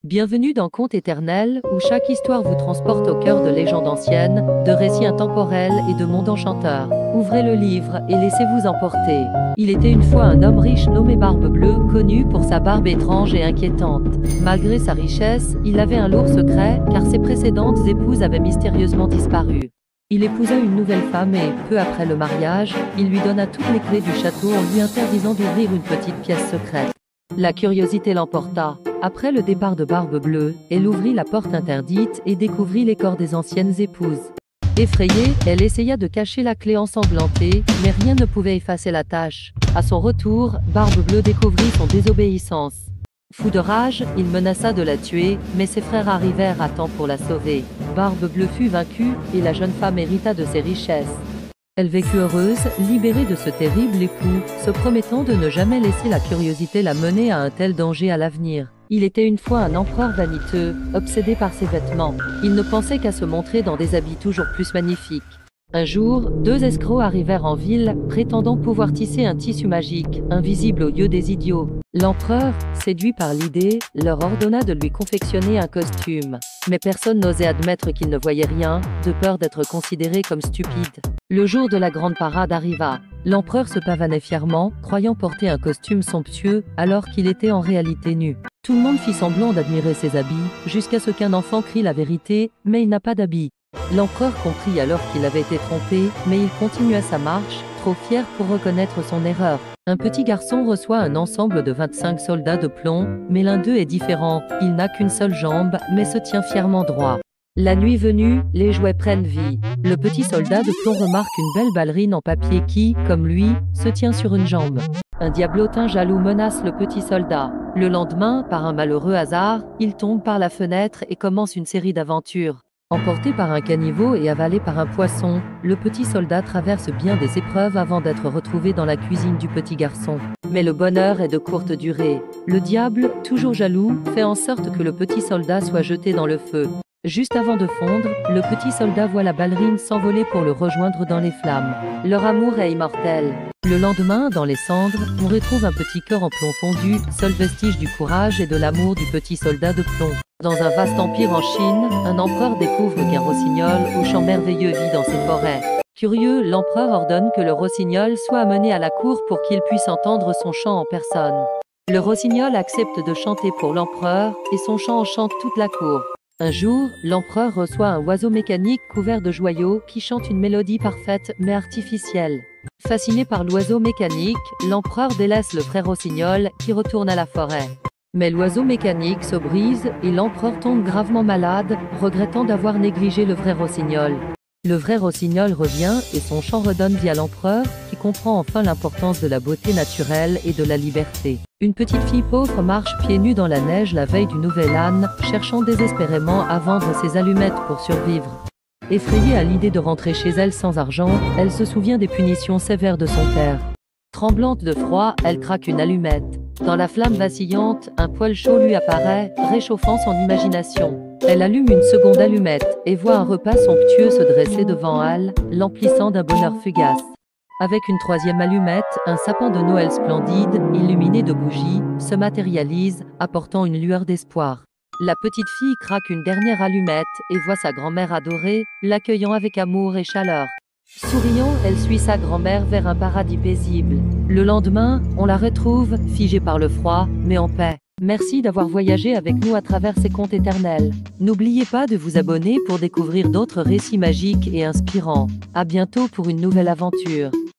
Bienvenue dans Contes éternels, où chaque histoire vous transporte au cœur de légendes anciennes, de récits intemporels et de mondes enchanteurs. Ouvrez le livre et laissez-vous emporter. Il était une fois un homme riche nommé Barbe-Bleue, connu pour sa barbe étrange et inquiétante. Malgré sa richesse, il avait un lourd secret, car ses précédentes épouses avaient mystérieusement disparu. Il épousa une nouvelle femme et, peu après le mariage, il lui donna toutes les clés du château en lui interdisant d'ouvrir une petite pièce secrète. La curiosité l'emporta. Après le départ de Barbe-Bleue, elle ouvrit la porte interdite et découvrit les corps des anciennes épouses. Effrayée, elle essaya de cacher la clé ensanglantée, mais rien ne pouvait effacer la tâche. À son retour, Barbe-Bleue découvrit son désobéissance. Fou de rage, il menaça de la tuer, mais ses frères arrivèrent à temps pour la sauver. Barbe-Bleue fut vaincue, et la jeune femme hérita de ses richesses. Elle vécut heureuse, libérée de ce terrible époux, se promettant de ne jamais laisser la curiosité la mener à un tel danger à l'avenir. Il était une fois un empereur vaniteux, obsédé par ses vêtements. Il ne pensait qu'à se montrer dans des habits toujours plus magnifiques. Un jour, deux escrocs arrivèrent en ville, prétendant pouvoir tisser un tissu magique, invisible aux yeux des idiots. L'empereur, séduit par l'idée, leur ordonna de lui confectionner un costume. Mais personne n'osait admettre qu'il ne voyait rien, de peur d'être considéré comme stupide. Le jour de la grande parade arriva. L'empereur se pavanait fièrement, croyant porter un costume somptueux, alors qu'il était en réalité nu. Tout le monde fit semblant d'admirer ses habits, jusqu'à ce qu'un enfant crie la vérité, mais il n'a pas d'habits. L'empereur comprit alors qu'il avait été trompé, mais il continua sa marche, trop fier pour reconnaître son erreur. Un petit garçon reçoit un ensemble de 25 soldats de plomb, mais l'un d'eux est différent, il n'a qu'une seule jambe, mais se tient fièrement droit. La nuit venue, les jouets prennent vie. Le petit soldat de plomb remarque une belle ballerine en papier qui, comme lui, se tient sur une jambe. Un diablotin jaloux menace le petit soldat. Le lendemain, par un malheureux hasard, il tombe par la fenêtre et commence une série d'aventures. Emporté par un caniveau et avalé par un poisson, le petit soldat traverse bien des épreuves avant d'être retrouvé dans la cuisine du petit garçon. Mais le bonheur est de courte durée. Le diable, toujours jaloux, fait en sorte que le petit soldat soit jeté dans le feu. Juste avant de fondre, le petit soldat voit la ballerine s'envoler pour le rejoindre dans les flammes. Leur amour est immortel. Le lendemain, dans les cendres, on retrouve un petit cœur en plomb fondu, seul vestige du courage et de l'amour du petit soldat de plomb. Dans un vaste empire en Chine, un empereur découvre qu'un rossignol au chant merveilleux vit dans ses forêts. Curieux, l'empereur ordonne que le rossignol soit amené à la cour pour qu'il puisse entendre son chant en personne. Le rossignol accepte de chanter pour l'empereur, et son chant enchante toute la cour. Un jour, l'empereur reçoit un oiseau mécanique couvert de joyaux qui chante une mélodie parfaite mais artificielle. Fasciné par l'oiseau mécanique, l'empereur délaisse le frère rossignol qui retourne à la forêt. Mais l'oiseau mécanique se brise et l'empereur tombe gravement malade, regrettant d'avoir négligé le vrai rossignol. Le vrai rossignol revient et son chant redonne vie à l'empereur, qui comprend enfin l'importance de la beauté naturelle et de la liberté. Une petite fille pauvre marche pieds nus dans la neige la veille du nouvel âne, cherchant désespérément à vendre ses allumettes pour survivre. Effrayée à l'idée de rentrer chez elle sans argent, elle se souvient des punitions sévères de son père. Tremblante de froid, elle craque une allumette. Dans la flamme vacillante, un poêle chaud lui apparaît, réchauffant son imagination. Elle allume une seconde allumette et voit un repas somptueux se dresser devant elle, l'emplissant d'un bonheur fugace. Avec une troisième allumette, un sapin de Noël splendide, illuminé de bougies, se matérialise, apportant une lueur d'espoir. La petite fille craque une dernière allumette et voit sa grand-mère adorée, l'accueillant avec amour et chaleur. Souriant, elle suit sa grand-mère vers un paradis paisible. Le lendemain, on la retrouve, figée par le froid, mais en paix. Merci d'avoir voyagé avec nous à travers ces contes éternels. N'oubliez pas de vous abonner pour découvrir d'autres récits magiques et inspirants. À bientôt pour une nouvelle aventure.